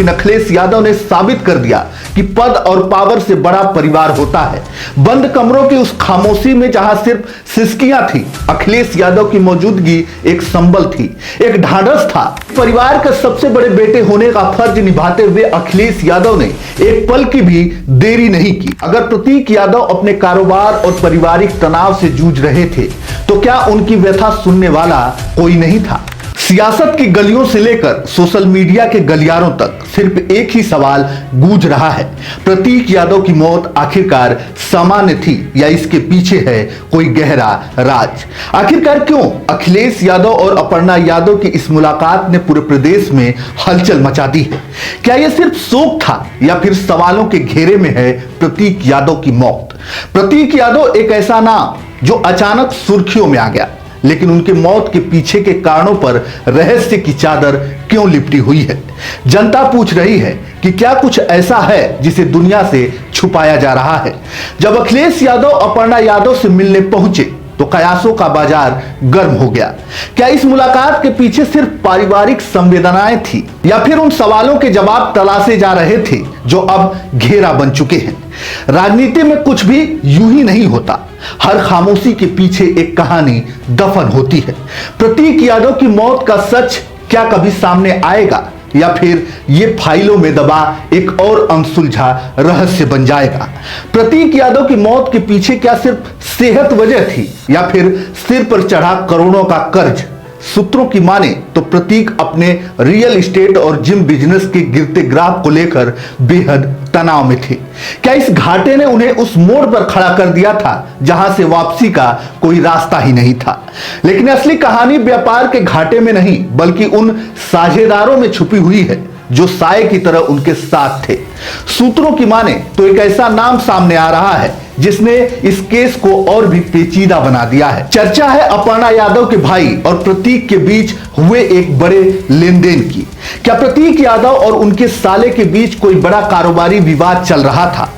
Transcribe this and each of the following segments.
लेकिन अखिलेश यादव ने साबित कर दिया कि पद और पावर से बड़ा परिवार होता है। बंद कमरों की उस खामोशी में जहां सिर्फ सिसकियां थी, अखिलेश यादव की मौजूदगी एक संबल थी, एक ढांढस था। परिवार के सबसे बड़े बेटे होने का फर्ज निभाते हुए अखिलेश यादव ने एक पल की भी देरी नहीं की। अगर प्रतीक यादव अपने कारोबार और पारिवारिक तनाव से जूझ रहे थे तो क्या उनकी व्यथा सुनने वाला कोई नहीं था? सियासत की गलियों से लेकर सोशल मीडिया के गलियारों तक सिर्फ एक ही सवाल गूंज रहा है, प्रतीक यादव की मौत आखिरकार सामान्य थी या इसके पीछे है कोई गहरा राज? आखिरकार क्यों अखिलेश यादव और अपर्णा यादव की इस मुलाकात ने पूरे प्रदेश में हलचल मचा दी है? क्या यह सिर्फ शोक था या फिर सवालों के घेरे में है प्रतीक यादव की मौत? प्रतीक यादव एक ऐसा नाम जो अचानक सुर्खियों में आ गया, लेकिन उनके मौत के पीछे के कारणों पर रहस्य की चादर क्यों लिपटी हुई है? जनता पूछ रही है कि क्या कुछ ऐसा है जिसे दुनिया से छुपाया जा रहा है? जब अखिलेश यादव अपर्णा यादव से मिलने पहुंचे तो कयासों का बाजार गर्म हो गया। क्या इस मुलाकात के पीछे सिर्फ पारिवारिक संवेदनाएं थी या फिर उन सवालों के जवाब तलाशे जा रहे थे जो अब घेरा बन चुके हैं? राजनीति में कुछ भी यूं ही नहीं होता, हर खामोशी के पीछे एक कहानी दफन होती है। प्रतीक यादव की मौत का सच क्या कभी सामने आएगा या फिर ये फाइलों में दबा एक और अनसुलझा रहस्य बन जाएगा? प्रतीक यादव की मौत के पीछे क्या सिर्फ सेहत वजह थी या फिर सिर पर चढ़ा करोड़ों का कर्ज? सूत्रों की माने तो प्रतीक अपने रियल एस्टेट और जिम बिजनेस के गिरते ग्राफ को लेकर बेहद तनाव में थे। क्या इस घाटे ने उन्हें उस मोड़ पर खड़ा कर दिया था जहां से वापसी का कोई रास्ता ही नहीं था? लेकिन असली कहानी व्यापार के घाटे में नहीं बल्कि उन साझेदारों में छुपी हुई है जो साए की तरह उनके साथ थे। सूत्रों की माने तो एक ऐसा नाम सामने आ रहा है जिसने इस केस को और भी पेचीदा बना दिया है। चर्चा है अपर्णा यादव के भाई और प्रतीक के बीच हुए एक बड़े लेन देन की। क्या प्रतीक यादव और उनके साले के बीच कोई बड़ा कारोबारी विवाद चल रहा था?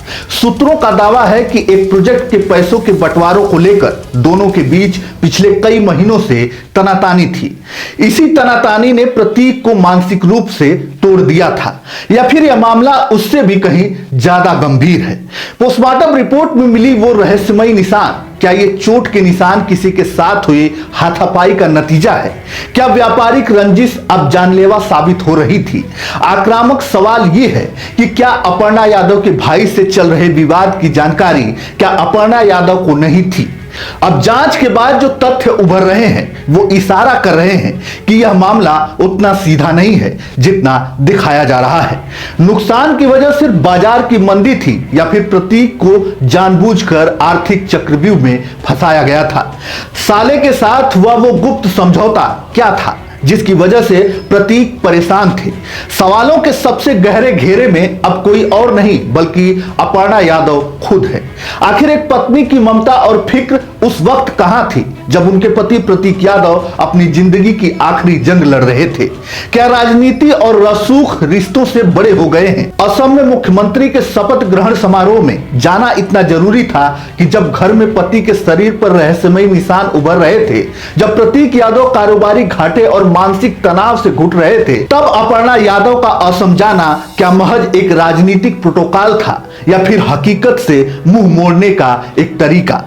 सूत्रों का दावा है कि एक प्रोजेक्ट के पैसों के बंटवारों को लेकर दोनों के बीच पिछले कई महीनों से तनातानी थी। इसी तनातानी ने प्रतीक को मानसिक रूप से तोड़ दिया था या फिर यह मामला उससे भी कहीं ज्यादा गंभीर है? पोस्टमार्टम रिपोर्ट में मिली वो रहस्यमयी निशान, क्या ये चोट के निशान किसी के साथ हुई हाथापाई का नतीजा है? क्या व्यापारिक रंजिश अब जानलेवा साबित हो रही थी? आक्रामक सवाल ये है कि क्या अपर्णा यादव के भाई से चल रहे विवाद की जानकारी क्या अपर्णा यादव को नहीं थी? अब जांच के बाद जो तथ्य उभर रहे हैं वो इशारा कर रहे हैं कि यह मामला उतना सीधा नहीं है जितना दिखाया जा रहा है। नुकसान की वजह सिर्फ बाजार की मंदी थी या फिर प्रतीक को जानबूझकर आर्थिक चक्रव्यूह में फंसाया गया था? साले के साथ हुआ वो गुप्त समझौता क्या था जिसकी वजह से प्रतीक परेशान थे? सवालों के सबसे गहरे घेरे में अब कोई और नहीं बल्कि अपर्णा यादव खुद है। आखिर एक पत्नी की ममता और फिक्र उस वक्त कहां थी जब उनके पति प्रतीक यादव अपनी जिंदगी की आखिरी जंग लड़ रहे थे? क्या राजनीति और रसूख रिश्तों से बड़े हो गए हैं? असम में मुख्यमंत्री के शपथ ग्रहण समारोह में जाना इतना जरूरी था कि जब घर में पति के शरीर पर रहस्यमयी निशान उभर रहे थे, जब प्रतीक यादव कारोबारी घाटे और मानसिक तनाव से घुट रहे थे, तब अपर्णा यादव का असम जाना क्या महज एक राजनीतिक प्रोटोकॉल था या फिर हकीकत से मुंह मोड़ने का एक तरीका?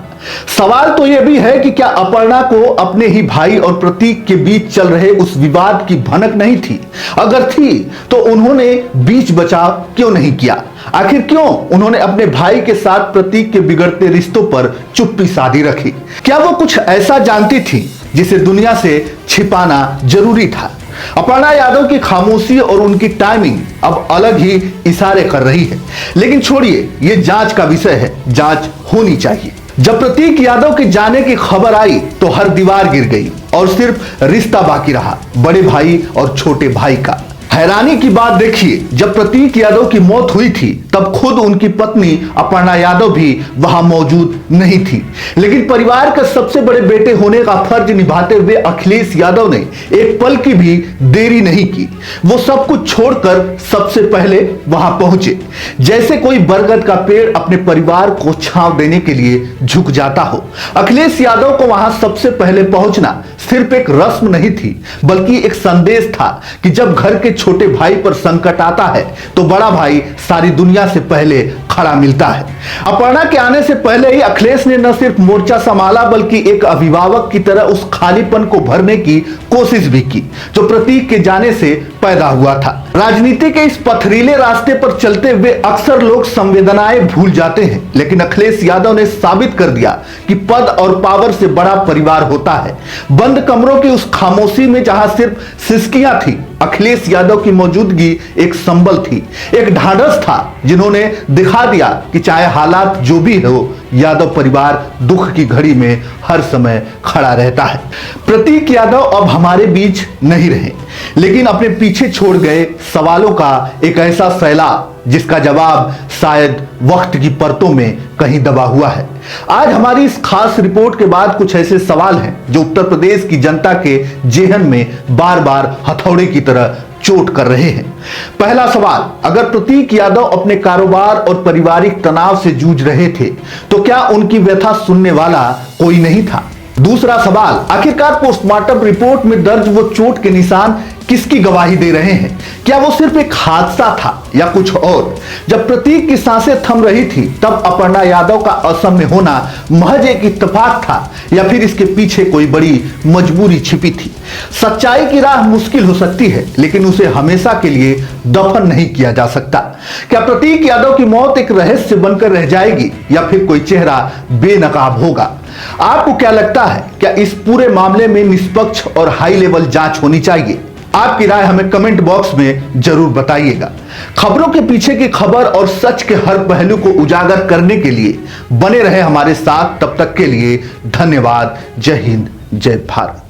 सवाल तो यह भी है कि क्या अपर्णा को अपने ही भाई और प्रतीक के बीच चल रहे उस विवाद की भनक नहीं थी? अगर थी तो उन्होंने बीच बचाव क्यों नहीं किया? आखिर क्यों उन्होंने अपने भाई के साथ प्रतीक के बिगड़ते रिश्तों पर चुप्पी साधी रखी? क्या वो कुछ ऐसा जानती थी जिसे दुनिया से छिपाना जरूरी था? अपर्णा यादव की खामोशी और उनकी टाइमिंग अब अलग ही इशारे कर रही है। लेकिन छोड़िए, यह जांच का विषय है, जांच होनी चाहिए। जब प्रतीक यादव के जाने की खबर आई तो हर दीवार गिर गई और सिर्फ रिश्ता बाकी रहा, बड़े भाई और छोटे भाई का। हैरानी की बात देखिए, जब प्रतीक यादव की मौत हुई थी तब खुद उनकी पत्नी अपर्णा यादव भी वहां मौजूद नहीं थी, लेकिन परिवार के सबसे बड़े बेटे होने का फर्ज निभाते हुए अखिलेश यादव ने एक पल की भी देरी नहीं की। वो सब कुछ छोड़कर सबसे पहले वहां पहुंचे, जैसे कोई बरगद का पेड़ अपने परिवार को छांव देने के लिए झुक जाता हो। अखिलेश यादव को वहां सबसे पहले पहुंचना सिर्फ एक रस्म नहीं थी बल्कि एक संदेश था कि जब घर के छोटे भाई पर संकट आता है तो बड़ा भाई सारी दुनिया से पहले खड़ा मिलता है। अपर्णा के आने से पहले ही अखिलेश ने न सिर्फ मोर्चा संभाला बल्कि एक अभिभावक की तरह उस खालीपन को भरने की कोशिश भी की जो प्रतीक के जाने से पैदा हुआ था। राजनीति के इस पथरीले रास्ते पर चलते हुए अक्सर लोग संवेदनाएं भूल जाते हैं, लेकिन अखिलेश यादव ने साबित कर दिया कि पद और पावर से बड़ा परिवार होता है। बंद कमरों की उस खामोशी में जहां सिर्फ सिसकियां थी, अखिलेश यादव की मौजूदगी एक संबल थी, एक ढांढस था जिन्होंने दिखा दिया कि चाहे हालात जो भी हो, यादव परिवार दुख की घड़ी में हर समय खड़ा रहता है। प्रतीक यादव अब हमारे बीच नहीं रहे, लेकिन अपने पीछे छोड़ गए सवालों का एक ऐसा सैलाब जिसका जवाब शायद वक्त की परतों में कहीं दबा हुआ है। आज हमारी इस खास रिपोर्ट के बाद कुछ ऐसे सवाल हैं जो उत्तर प्रदेश की जनता के जेहन में बार बार हथौड़े की तरह चोट कर रहे हैं। पहला सवाल, अगर प्रतीक यादव अपने कारोबार और पारिवारिक तनाव से जूझ रहे थे तो क्या उनकी व्यथा सुनने वाला कोई नहीं था? दूसरा सवाल, आखिरकार पोस्टमार्टम रिपोर्ट में दर्ज वो चोट के निशान किसकी गवाही दे रहे हैं? क्या वो सिर्फ एक हादसा था या कुछ और? जब प्रतीक की सांसें थम रही थी तब अपर्णा यादव का असम में होना महज एक इत्तेफाक था या फिर इसके पीछे कोई बड़ी मजबूरी छिपी थी? सच्चाई की राह मुश्किल हो सकती है, लेकिन उसे हमेशा के लिए दफन नहीं किया जा सकता। क्या प्रतीक यादव की मौत एक रहस्य बनकर रह जाएगी या फिर कोई चेहरा बेनकाब होगा? आपको क्या लगता है, क्या इस पूरे मामले में निष्पक्ष और हाई लेवल जांच होनी चाहिए? आपकी राय हमें कमेंट बॉक्स में जरूर बताइएगा। खबरों के पीछे की खबर और सच के हर पहलू को उजागर करने के लिए बने रहे हमारे साथ। तब तक के लिए धन्यवाद। जय हिंद, जय भारत।